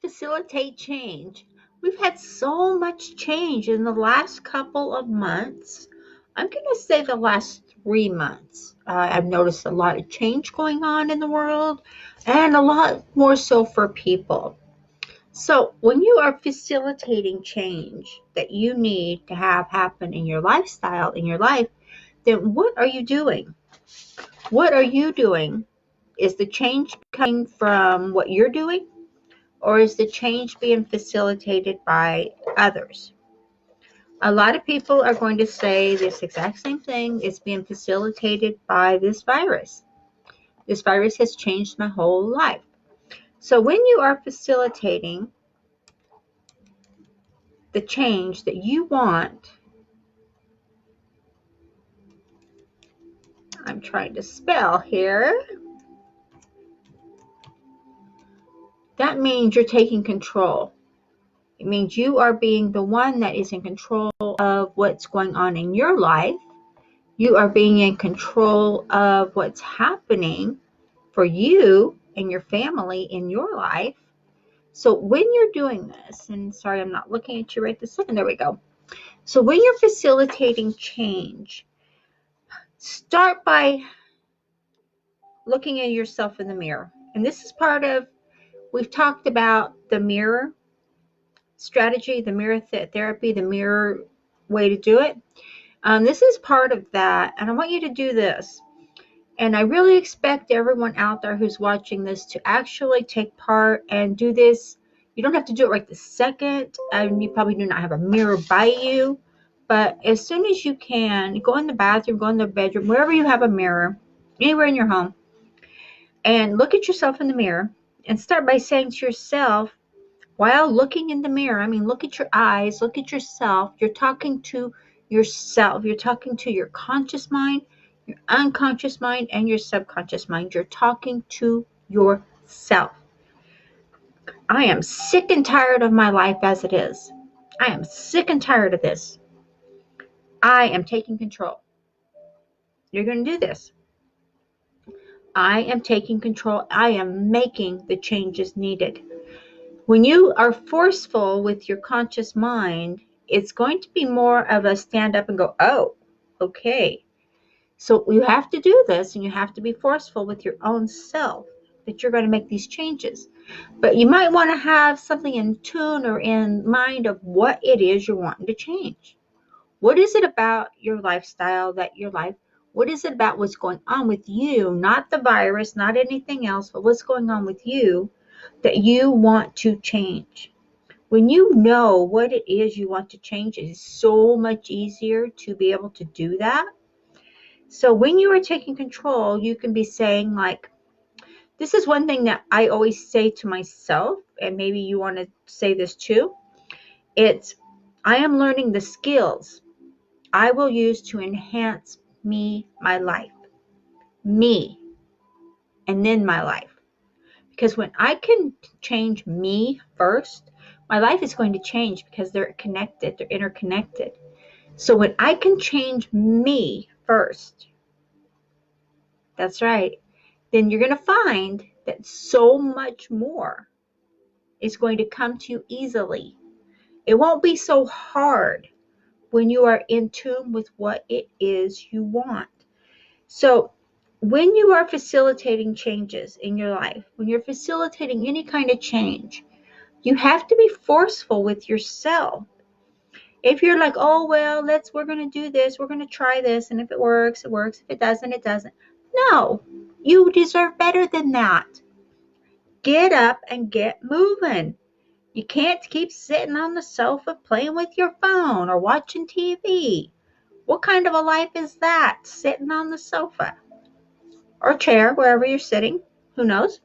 facilitate change? We've had so much change in the last couple of months. I'm going to say the last 3 months. I've noticed a lot of change going on in the world and a lot more so for people. So, when you are facilitating change that you need to have happen in your lifestyle, in your life, then what are you doing? What are you doing? Is the change coming from what you're doing? Or is the change being facilitated by others? A lot of people are going to say this exact same thing is being facilitated by this virus. This virus has changed my whole life. So when you are facilitating the change that you want, I'm trying to spell here, that means you're taking control. It means you are being the one that is in control of what's going on in your life. You are being in control of what's happening for you and your family in your life. So when you're doing this, and sorry, I'm not looking at you right this second. There we go. So when you're facilitating change, start by looking at yourself in the mirror. And this is part of, we've talked about the mirror strategy, the mirror therapy, the mirror way to do it. This is part of that. And I want you to do this. And I really expect everyone out there who's watching this to actually take part and do this. You don't have to do it right this second. And you probably do not have a mirror by you. But as soon as you can, go in the bathroom, go in the bedroom, wherever you have a mirror, anywhere in your home, and look at yourself in the mirror and start by saying to yourself, while looking in the mirror, I mean, look at your eyes, look at yourself. You're talking to yourself. You're talking to your conscious mind, your unconscious mind, and your subconscious mind. You're talking to yourself. I am sick and tired of my life as it is. I am sick and tired of this. I am taking control. You're going to do this. I am taking control. I am making the changes needed. When you are forceful with your conscious mind, it's going to be more of a stand up and go, oh, okay. So you have to do this, and you have to be forceful with your own self that you're going to make these changes. But you might want to have something in tune or in mind of what it is you're wanting to change. What is it about your lifestyle, what is it about what's going on with you, not the virus, not anything else, but what's going on with you that you want to change? When you know what it is you want to change, it is so much easier to be able to do that. So when you are taking control, you can be saying, like, this is one thing that I always say to myself, and maybe you want to say this too. It's, I am learning the skills I will use to enhance my life. Me, and then my life. Because when I can change me first, my life is going to change because they're connected, they're interconnected. So when I can change me first, that's right, then you're going to find that so much more is going to come to you easily. It won't be so hard when you are in tune with what it is you want. So when you are facilitating changes in your life, when you're facilitating any kind of change, you have to be forceful with yourself. If you're like, oh, well, we're going to do this, we're going to try this, and if it works, it works. If it doesn't, it doesn't. No, you deserve better than that. Get up and get moving. You can't keep sitting on the sofa playing with your phone or watching TV. What kind of a life is that, sitting on the sofa or chair, wherever you're sitting? Who knows?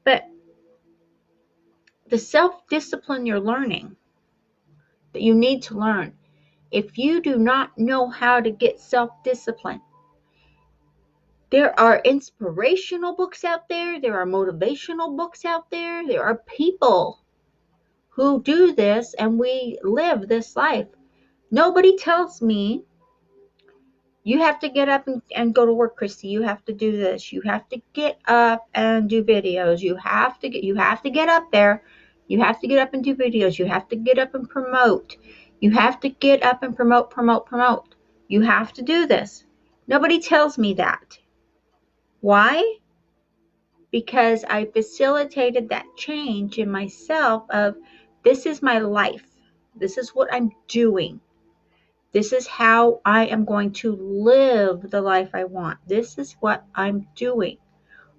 But the self-discipline you're learning, that you need to learn, if you do not know how to get self-discipline, there are inspirational books out there. There are motivational books out there. There are people who do this, and we live this life. Nobody tells me, you have to get up and go to work, Christy. You have to do this. You have to get up and do videos. You have to get up there You have to get up and do videos. You have to get up and promote. You have to get up and promote, promote, promote. You have to do this. Nobody tells me that. Why? Because I facilitated that change in myself of this is my life. This is what I'm doing. This is how I am going to live the life I want. This is what I'm doing.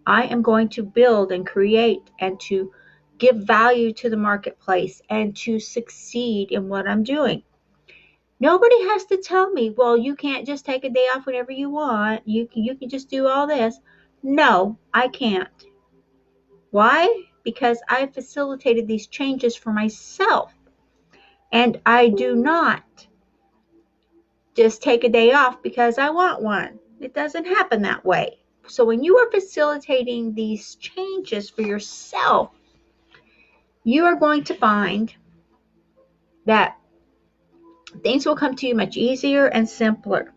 I am going to build and create and to give value to the marketplace and to succeed in what I'm doing. Nobody has to tell me, well, you can't just take a day off whenever you want. You can just do all this. No, I can't. Why? Because I facilitated these changes for myself. And I do not just take a day off because I want one. It doesn't happen that way. So when you are facilitating these changes for yourself, you are going to find that things will come to you much easier and simpler.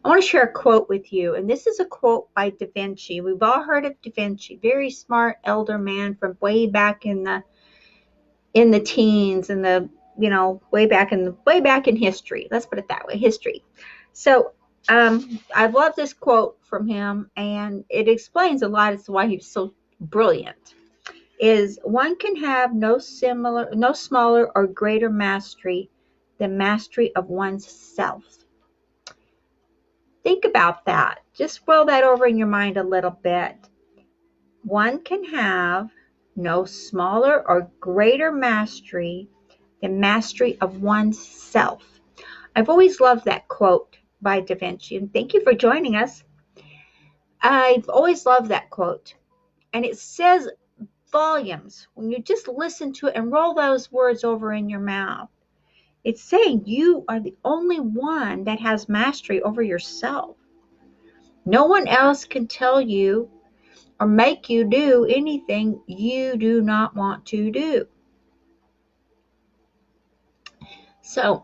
I want to share a quote with you, and this is a quote by Da Vinci. We've all heard of Da Vinci, very smart elder man from way back in the teens and way back in history. Let's put it that way, history. So I love this quote from him, and it explains a lot as to why he's so brilliant. Is one can have no smaller or greater mastery than mastery of one's self. Think about that. Just roll that over in your mind a little bit. One can have no smaller or greater mastery than mastery of one's self. I've always loved that quote by Da Vinci, and thank you for joining us. I've always loved that quote, and it says volumes when you just listen to it and roll those words over in your mouth. It's saying you are the only one that has mastery over yourself. No one else can tell you or make you do anything you do not want to do. So,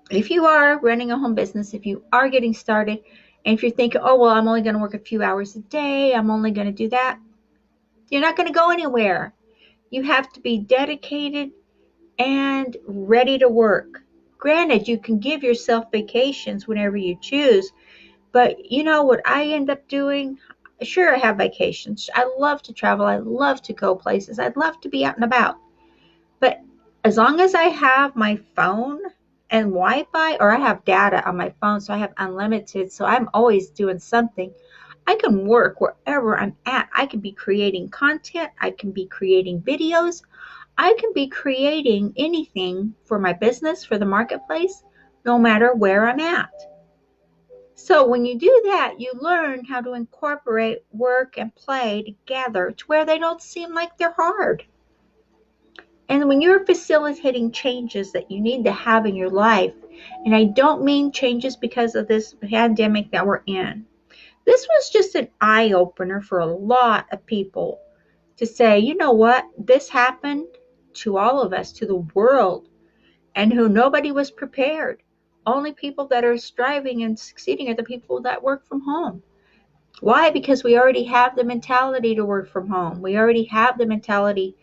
if you are running a home business, if you are getting started, and if you're thinking, oh, well, I'm only going to work a few hours a day, I'm only going to do that, you're not going to go anywhere. You have to be dedicated and ready to work. Granted, you can give yourself vacations whenever you choose, but you know what I end up doing? Sure, I have vacations. I love to travel. I love to go places. I'd love to be out and about. But as long as I have my phone and Wi-Fi, or I have data on my phone, so I have unlimited, so I'm always doing something, I can work wherever I'm at. I can be creating content. I can be creating videos. I can be creating anything for my business, for the marketplace, no matter where I'm at. So when you do that, you learn how to incorporate work and play together to where they don't seem like they're hard. And when you're facilitating changes that you need to have in your life, and I don't mean changes because of this pandemic that we're in, this was just an eye-opener for a lot of people to say, you know what, this happened to all of us, to the world, and who nobody was prepared. Only people that are striving and succeeding are the people that work from home. Why? Because we already have the mentality to work from home. We already have the mentality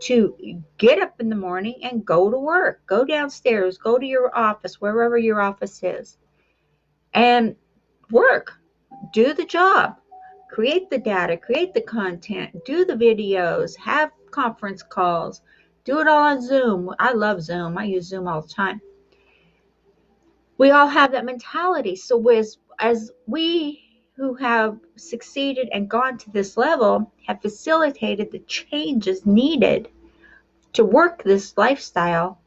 to get up in the morning and go to work, go downstairs, go to your office, wherever your office is, and work, do the job, create the data, create the content, do the videos, have conference calls, do it all on Zoom. I love Zoom. I use Zoom all the time. We all have that mentality. So as we who have succeeded and gone to this level have facilitated the changes needed to work this lifestyle,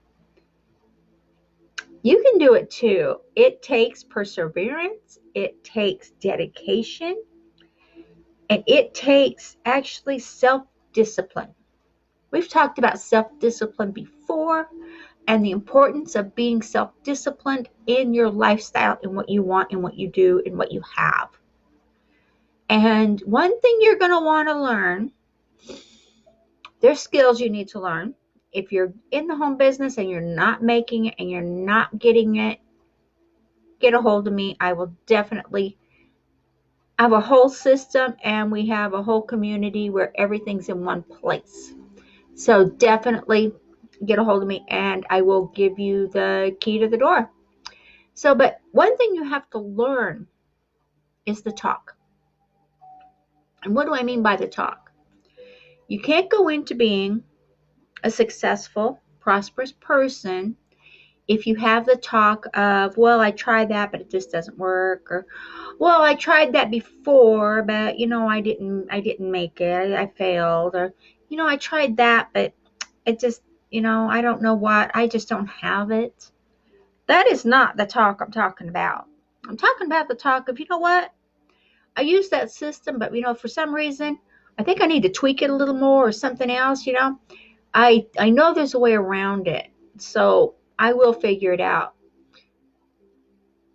you can do it too. It takes perseverance, it takes dedication, and it takes actually self-discipline. We've talked about self-discipline before, and the importance of being self-disciplined in your lifestyle, in what you want and what you do and what you have. And one thing you're going to want to learn, there's skills you need to learn. If you're in the home business and you're not making it and you're not getting it, get a hold of me. I will definitely have a whole system, and we have a whole community where everything's in one place. So definitely get a hold of me and I will give you the key to the door. So, but one thing you have to learn is the talk. And what do I mean by the talk? You can't go into being a successful, prosperous person if you have the talk of, well, I tried that, but it just doesn't work, or, well, I tried that before, but I didn't make it. I failed, or, I tried that, but it just, I don't know what, I just don't have it. That is not the talk I'm talking about. I'm talking about the talk of, you know what? I use that system, but for some reason, I think I need to tweak it a little more or something else. I know there's a way around it. So I will figure it out.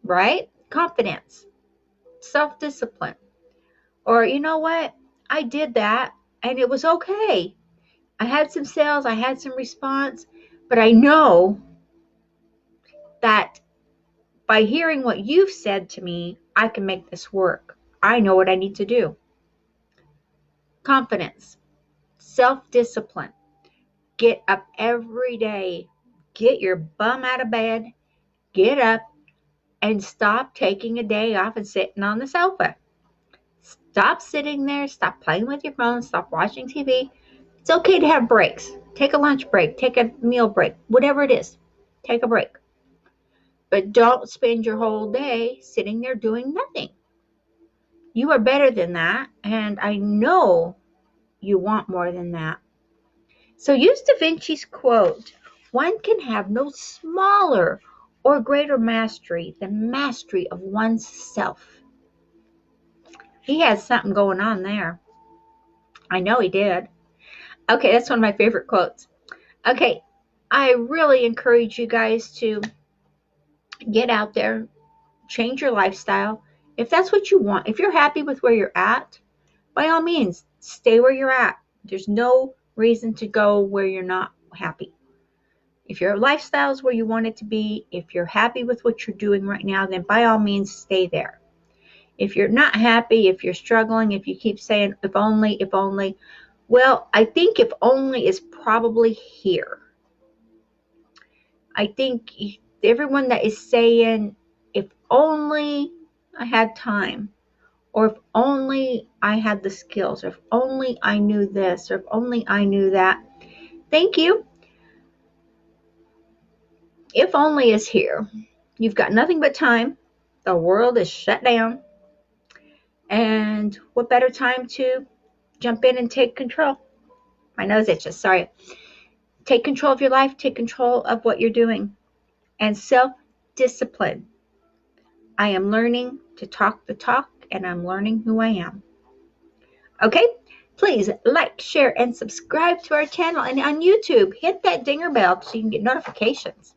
Right? Confidence, self-discipline. Or you know what? I did that and it was okay. I had some sales, I had some response, but I know that by hearing what you've said to me, I can make this work. I know what I need to do. Confidence, self-discipline. Get up every day. Get your bum out of bed. Get up and stop taking a day off and sitting on the sofa. Stop sitting there. Stop playing with your phone. Stop watching TV. It's okay to have breaks. Take a lunch break. Take a meal break. Whatever it is. Take a break. But don't spend your whole day sitting there doing nothing. You are better than that. And I know you want more than that. So use Da Vinci's quote, one can have no smaller or greater mastery than mastery of one's self. He has something going on there. I know he did. Okay, that's one of my favorite quotes. Okay, I really encourage you guys to get out there, change your lifestyle. If that's what you want, if you're happy with where you're at, by all means, stay where you're at. There's no reason to go where you're not happy. If your lifestyle is where you want it to be, if you're happy with what you're doing right now, then by all means, stay there. If you're not happy, if you're struggling, if you keep saying, if only, well, I think if only is probably here. I think everyone that is saying, if only I had time, or if only I had the skills, or if only I knew this, or if only I knew that, thank you. If only is here. You've got nothing but time. The world is shut down. And what better time to jump in and take control? My nose itches, sorry. Take control of your life. Take control of what you're doing. And self-discipline. I am learning to talk the talk, and I'm learning who I am. Okay? Please like, share, and subscribe to our channel. And on YouTube, hit that dinger bell so you can get notifications.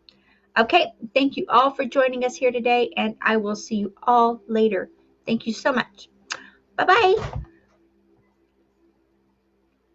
Okay? Thank you all for joining us here today, and I will see you all later. Thank you so much. Bye-bye.